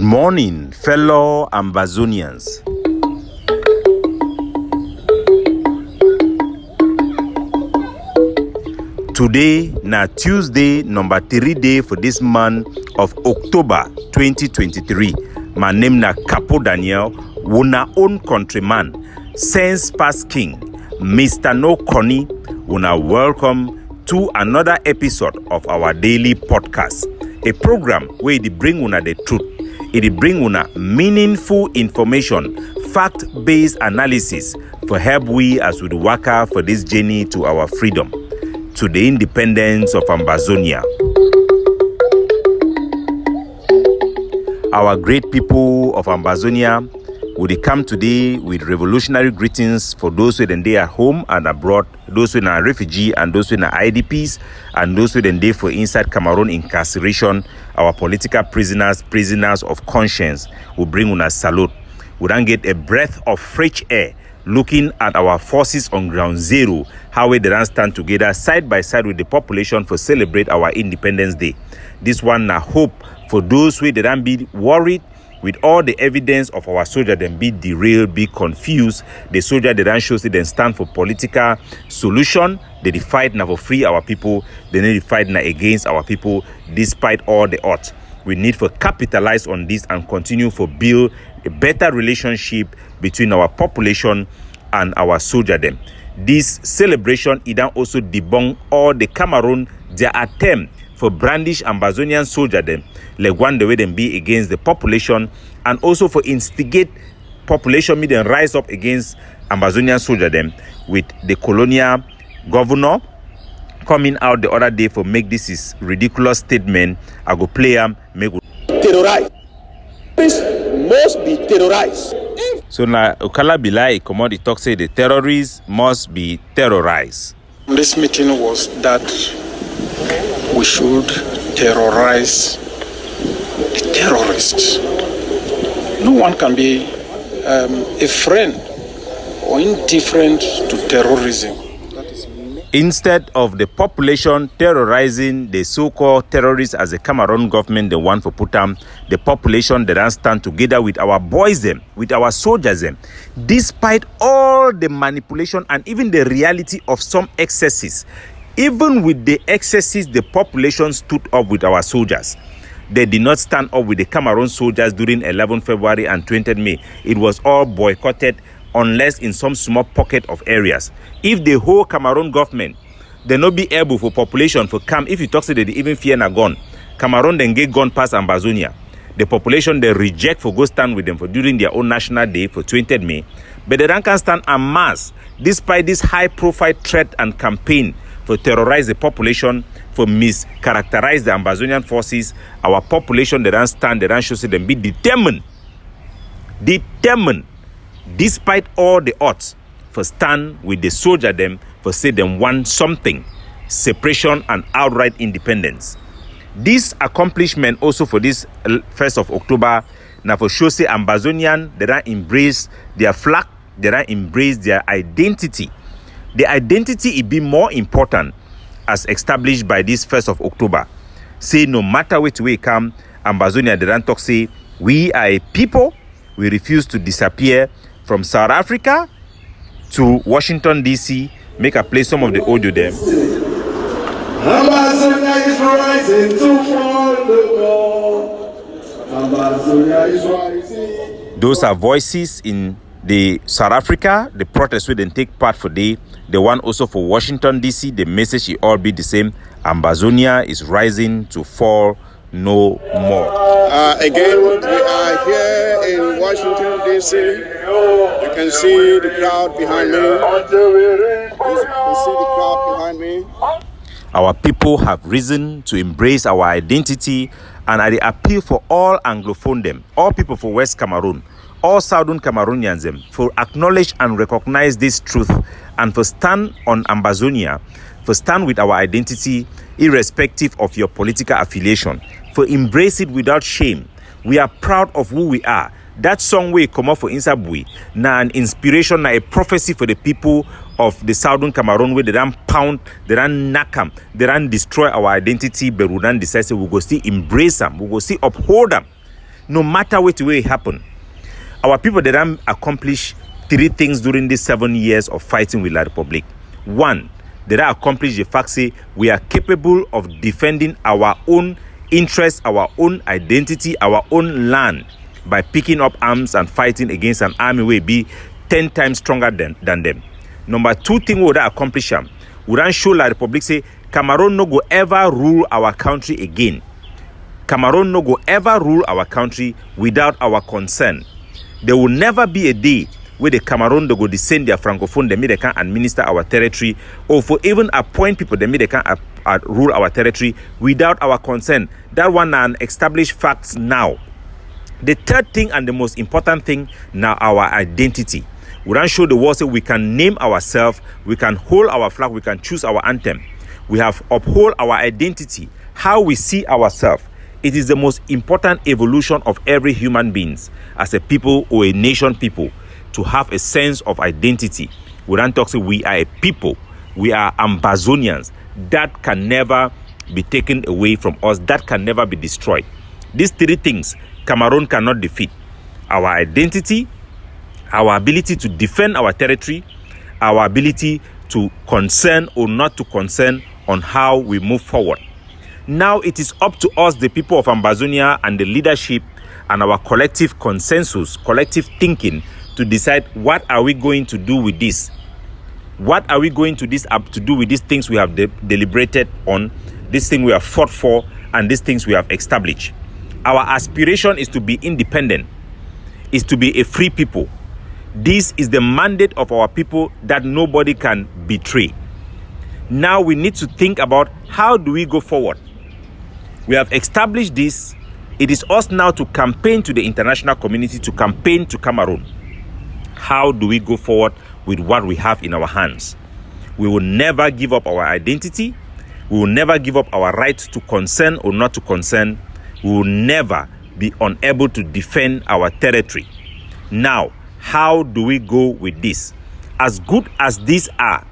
morning, fellow Ambazonians. Today na Tuesday, number 3 day for this month of October 2023. My name na Capo Daniel, una own countryman, sense past king, Mr. No Connie. Una welcome to another episode of our daily podcast, a program where it bring una the truth. It bring una meaningful information, fact-based analysis for help we as we work for this journey to our freedom, to the independence of Ambazonia. Our great people of Ambazonia would come today with revolutionary greetings for those who they are home and abroad, those who are refugee and those who are IDPs, and those who they for inside Cameroon incarceration. Our political prisoners of conscience will bring us salute. We don't get a breath of fresh air looking at our forces on ground zero, how we don't stand together side by side with the population for celebrate our Independence Day. This one na hope for those who don't be worried with all the evidence of our soldier them be derailed, be confused. The soldier they don't show they stand for political solution. They fight now for free our people. They need to fight now against our people despite all the odds. We need to capitalize on this and continue to build a better relationship between our population and our soldier them. This celebration it also debunk all the Cameroon their attempt for brandish Ambazonian soldier them, like one the way them be against the population, and also for instigate population meet and rise up against Ambazonian soldier them, with the colonial governor coming out the other day for make this is ridiculous statement. I go play make terrorize. This must be terrorized. So now Okala Bilai commodity talk say the terrorists must be terrorized. This meeting was that we should terrorize the terrorists. No one can be a friend or indifferent to terrorism. Instead of the population terrorizing the so-called terrorists as the Cameroon government, they want to put them, the population that don't stand together with our boys them, with our soldiers them, despite all the manipulation and even the reality of some excesses. Even with the excesses, the population stood up with our soldiers. They did not stand up with the Cameroon soldiers during 11 February and 20th May. It was all boycotted unless in some small pocket of areas. If the whole Cameroon government, they not be able for population for come, if you talk to them, they even fear na gun. Cameroon then get gun past Ambazonia. The population they reject for go stand with them for during their own national day for 20th May. But they don't can stand en masse despite this high profile threat and campaign for terrorize the population, for mischaracterize the Ambazonian forces. Our population, they don't stand, they don't show them be determined, despite all the odds, for stand with the soldier them, for say them want something, separation and outright independence. This accomplishment also for this 1st of October, now for sure say Ambazonian, they don't embrace their flag, they don't embrace their identity. The identity it be more important as established by this 1st of October. Say no matter which way come, Ambazonia they don't talk say we are a people, we refuse to disappear from South Africa to Washington DC. Make a play some of the audio there. Ambazonia is rising to fall the wall. Ambazonia is rising. Those are voices in the South Africa, the protest where they take part for the one also for Washington DC. The message it all be the same. Ambazonia is rising to fall no more. Again, we are here in Washington DC. You can see the crowd behind me. Our people have risen to embrace our identity, and I appeal for all Anglophone them, all people for West Cameroon, all Southern Cameroonians them, for acknowledge and recognize this truth and for stand on Ambazonia, for stand with our identity irrespective of your political affiliation, for embrace it without shame. We are proud of who we are. That song we come up for Insabui, na an inspiration, na a prophecy for the people of the Southern Cameroon where they don't pound, they don't knock them, they don't destroy our identity, but we don't decide we go still embrace them, we go still uphold them. no matter what way it happen. Our people didn't accomplish 3 things during these 7 years of fighting with La Republic. 1, they accomplish the fact say we are capable of defending our own interests, our own identity, our own land by picking up arms and fighting against an army will be 10 times stronger than them. Number 2 thing we would accomplish them. We don't show La Republic say Cameroon no go ever rule our country again. Cameroon no go ever rule our country without our consent. There will never be a day where the Cameroon they go descend their francophone, they can administer our territory, or for even appoint people they can rule our territory without our consent. That one an established facts now. The third thing and the most important thing now, our identity. We don't show the world say we can name ourselves, we can hold our flag, we can choose our anthem. We have uphold our identity, how we see ourselves. It is the most important evolution of every human beings as a people or a nation people to have a sense of identity. We don't talk say we are a people, we are Ambazonians. That can never be taken away from us, that can never be destroyed. These 3 things Cameroon cannot defeat: our identity, our ability to defend our territory, our ability to concern or not to concern on how we move forward. Now it is up to us, the people of Ambazonia, and the leadership and our collective consensus, collective thinking, to decide what are we going to do with this. What are we going to do with these things we have deliberated on, this thing we have fought for, and these things we have established. Our aspiration is to be independent, is to be a free people. This is the mandate of our people that nobody can betray. Now we need to think about how do we go forward. We have established this. It is us now to campaign to the international community, to campaign to Cameroon. How do we go forward with what we have in our hands? We will never give up our identity. We will never give up our right to concern or not to concern. We will never be unable to defend our territory. Now, how do we go with this? As good as these are,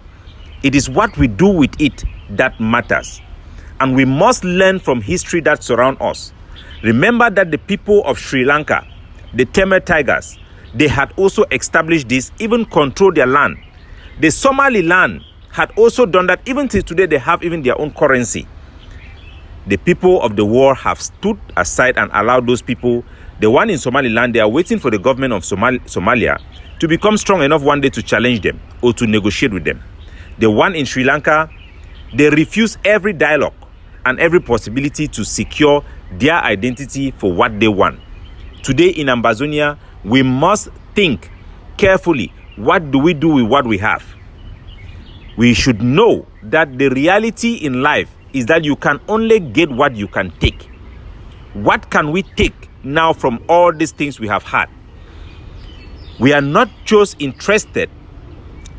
it is what we do with it that matters. And we must learn from history that surrounds us. Remember that the people of Sri Lanka, the Tamil Tigers, they had also established this, even controlled their land. The Somaliland had also done that. Even till today, they have even their own currency. The people of the world have stood aside and allowed those people. The one in Somaliland, they are waiting for the government of Somalia to become strong enough one day to challenge them or to negotiate with them. The one in Sri Lanka, they refuse every dialogue and every possibility to secure their identity for what they want. Today in Ambazonia, we must think carefully, what do we do with what we have? We should know that the reality in life is that you can only get what you can take. What can we take now from all these things we have had? We are not just interested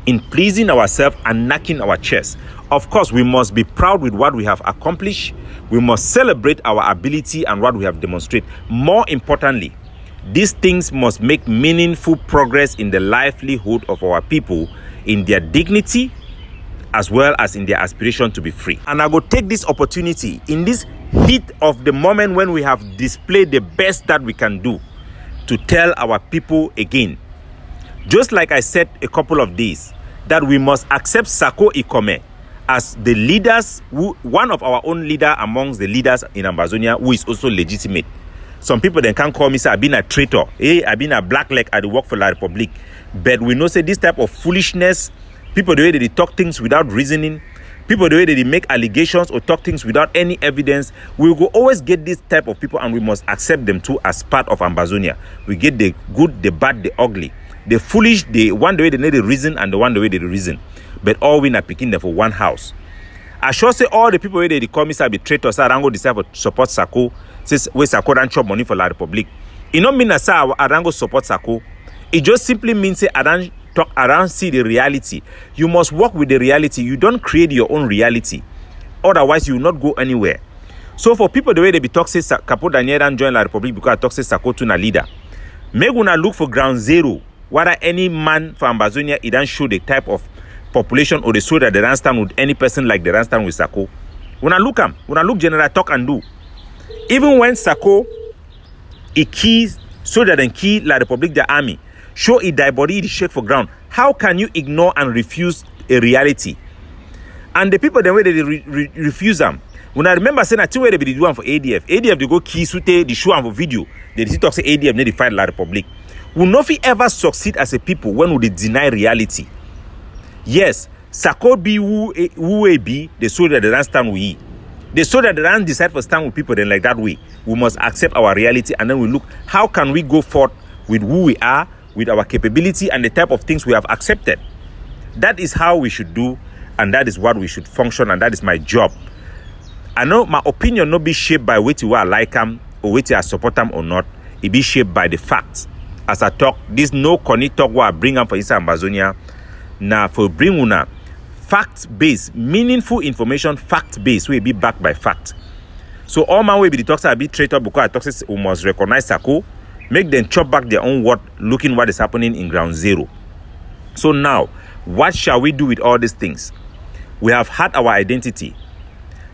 in pleasing ourselves and knocking our chest. Of course, we must be proud with what we have accomplished. We must celebrate our ability and what we have demonstrated. More importantly, these things must make meaningful progress in the livelihood of our people, in their dignity, as well as in their aspiration to be free. And I will take this opportunity in this heat of the moment when we have displayed the best that we can do to tell our people again, just like I said a couple of days, that we must accept Sako Ikome as the leaders, one of our own leader amongst the leaders in Ambazonia, who is also legitimate. Some people then can call me, say, I've been a traitor. Hey, I've been a black leg at the work for La Republic. But we know, say, this type of foolishness, people, the way they talk things without reasoning, people, the way they make allegations or talk things without any evidence, we will always get this type of people, and we must accept them too as part of Ambazonia. We get the good, the bad, the ugly. The foolish, the one the way they need the reason, and the one the way they reason. But all we not picking them for one house. I sure say all the people where they call me say be traitors, Arango decide for support Sako, says where Sako don't chop money for La Republic. It don't mean that say Arango support Sako. It just simply means say Aran talk around see the reality. You must work with the reality. You don't create your own reality. Otherwise, you will not go anywhere. So for people the way they be talk say Capo Daniel and join La Republic because I talk say Sako to na leader. May gonna look for ground zero. Whether any man from Ambazonia, it don't show the type of population or the soul that they don't stand with any person like they don't stand with Sako. When I look General talk and do. Even when Sako a key soldier and key La Republique the army, show it thy body the shake for ground. How can you ignore and refuse a reality? And the people, the way they refuse them. When I remember saying that way they be doing for ADF they go key sute the show and for video. They talk say ADF need to fight La Republique. Will not ever succeed as a people when we deny reality. Yes, Sako be who be the soldier that don't stand with ye. The soldier that don't decide for stand with people then like that way. We must accept our reality and then we look how can we go forth with who we are, with our capability and the type of things we have accepted. That is how we should do, and that is what we should function, and that is my job. I know my opinion not be shaped by what you are like them or what you are support them or not. It be shaped by the facts. As I talk, this no corny talk what I bring up for inside Ambazonia. Now for bring una fact-based, meaningful information, fact-based, will be backed by fact. So all my way be the talks are be traitor because I talks we must recognize Sako, make them chop back their own word, looking what is happening in ground zero. So now, what shall we do with all these things? We have had our identity.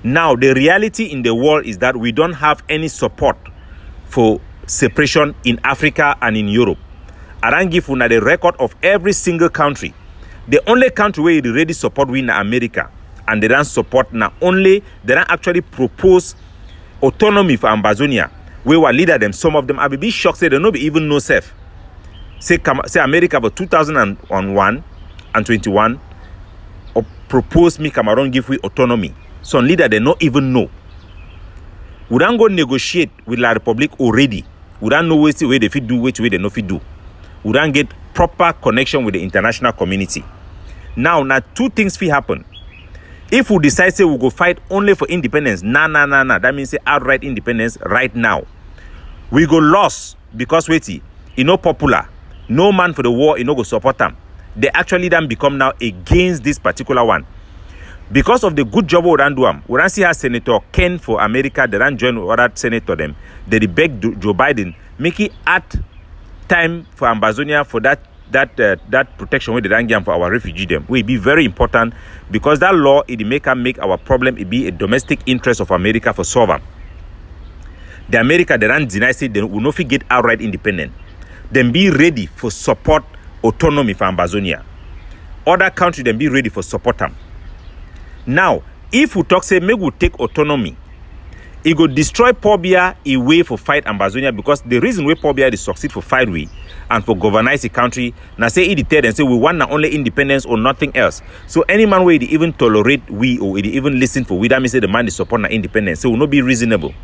Now, the reality in the world is that we don't have any support for separation in Africa and in Europe. I don't give you the record of every single country. The only country where they really support we in America, and they don't support now only, they don't actually propose autonomy for Ambazonia. We were leader them, some of them I be shocked, say they don't even know self. Say America for 2001 and 21 or propose me Cameroon give we autonomy. Some leader they not even know. We don't go negotiate with La Republique already. We don't know which way they fit do, which way they not fit do. We don't get proper connection with the international community. Now two things will happen. If we decide say we go fight only for independence, nah. That means say outright independence right now. We go lost because wait, no popular. No man for the war, no go support them. They actually then become now against this particular one. Because of the good job we don't do them, we don't see how Senator Ken for America, they don't join other senator them. They beg Joe Biden, make it at time for Ambazonia for that protection where they don't give for our refugee them. Will be very important because that law it make our problem it be a domestic interest of America for solve them. The America they don't deny say they will not get outright independent. Then be ready for support autonomy for Ambazonia. Other countries then be ready for support them. Now, if we talk say maybe we take autonomy, it go destroy Pobia a way for fight Ambazonia because the reason why Pobia is succeed for fight we and for governize the country, now say it tell and say we want not only independence or nothing else. So any man where they even tolerate we or they even listen for we, that means say the man is support na independence. So will not be reasonable.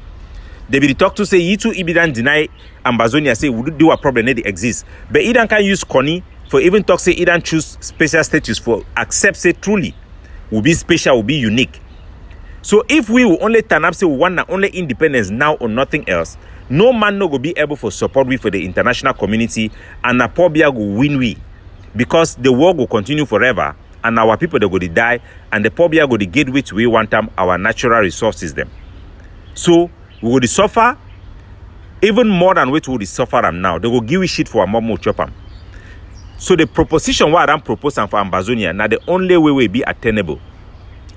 They be talk to say you two Ibidan deny Ambazonia say we do a problem that exists. But Idan can use Connie for even talk say Idan choose special status for accept say truly will be special, will be unique. So if we will only turn up say we want not only independence now or nothing else, no man no go be able for support we for the international community and a Pobia go win we because the war will continue forever and our people they go to die and the Pobia go to get which we want them our natural resources them. So we will suffer even more than what we will suffer them now. They will give we shit for a more chop them. So the proposition what I'm proposing for Ambazonia now the only way will be attainable.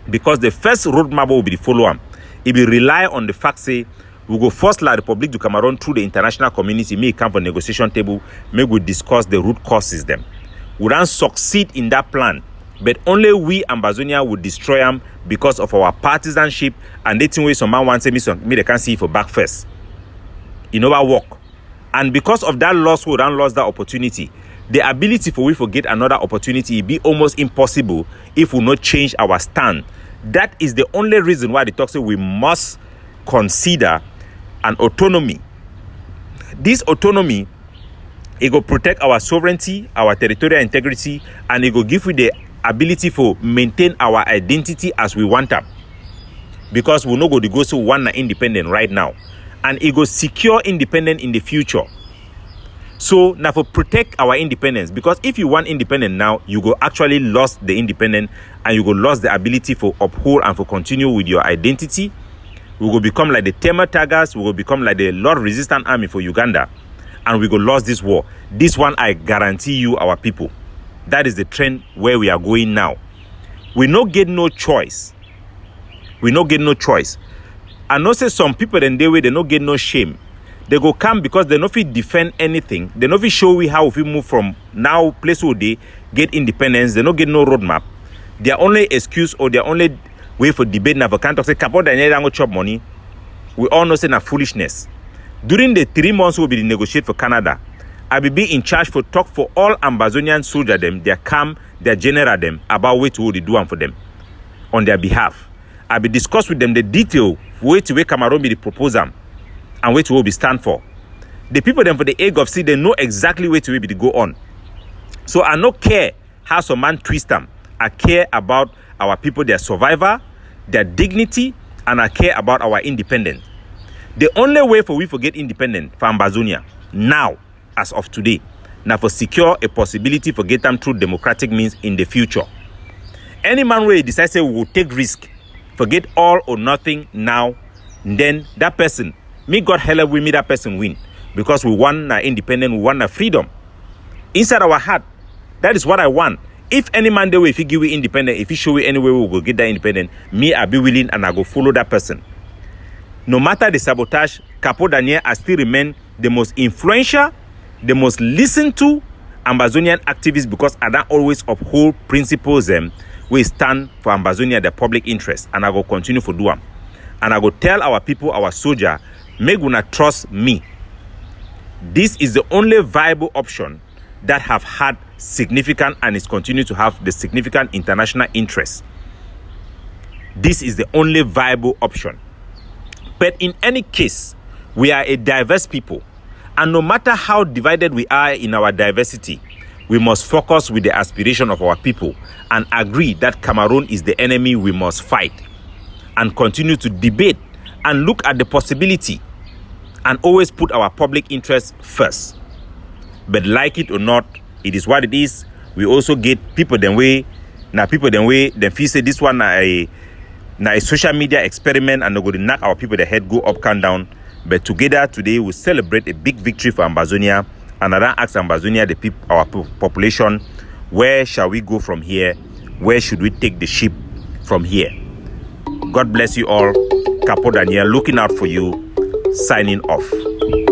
Because the first roadmap will be the follow-up. It will rely on the fact say we go force La Republique du Cameroon through the international community, may come for negotiation table, may we discuss the root causes them. We don't succeed in that plan, but only we Ambazonia will destroy them because of our partisanship and the thing way some man wants me they can see for back first. It never work. And because of that loss, we don't lose that opportunity. The ability for we to get another opportunity be almost impossible if we not change our stand. That is the only reason why the talk say we must consider an autonomy. This autonomy, it will protect our sovereignty, our territorial integrity, and it will give you the ability for maintain our identity as we want them. Because we no go to go so one independent right now, and it will secure independent in the future. So now for protect our independence, because if you want independent now, you go actually lost the independent and you go lost the ability for uphold and for continue with your identity. We will become like the Tema Tigers, we will become like the Lord Resistance Army for Uganda, and we go lost this war. This one I guarantee you our people. That is the trend where we are going now. We no get no choice. We no get no choice. And no say some people then they no get no shame. They go come because they no fit defend anything. They no fit show we how we move from now place where they get independence. They no get no roadmap. Their only excuse or their only way for debate na for can't talk say Capo Daniel don't go chop money. We all know say na foolishness. During the 3 months we be negotiate for Canada, I will be in charge for talk for all Ambazonian soldier them, their camp, their general them about what to do and for them on their behalf. I will discuss with them the detail way to where Cameroon be the proposal and where to will be stand for. The people them for the egg of sea, they know exactly where to be to go on. So I no care how some man twist them. I care about our people, their survival, their dignity, and I care about our independence. The only way for we to get independent for Ambazonia now, as of today, now for secure a possibility for get them through democratic means in the future. Any man where decide say we will take risk, forget all or nothing now, then that person, me God help we me that person win. Because we want our independence, we want our freedom. Inside our heart, that is what I want. If any man the way, if he give we independent, if he show we any way we will get that independent, me I be willing and I go follow that person. No matter the sabotage, Capo Daniel I still remain the most influential, the most listened to Ambazonian activists because I don't always uphold principles we stand for Ambazonia, the public interest, and I go continue for do them. And I go tell our people, our soldier, make una trust me. This is the only viable option that have had significant and is continue to have the significant international interest. This is the only viable option. But in any case, we are a diverse people. And no matter how divided we are in our diversity, we must focus with the aspiration of our people and agree that Cameroon is the enemy we must fight. And continue to debate and look at the possibility and always put our public interest first. But like it or not, it is what it is. We also get people them way. Now people them way, them feel say this one na a social media experiment and they go to knock our people the head go up and down. But together today we celebrate a big victory for Ambazonia. And I don't ask Ambazonia, our population, where shall we go from here? Where should we take the ship from here? God bless you all. Capo Daniel looking out for you. Signing off.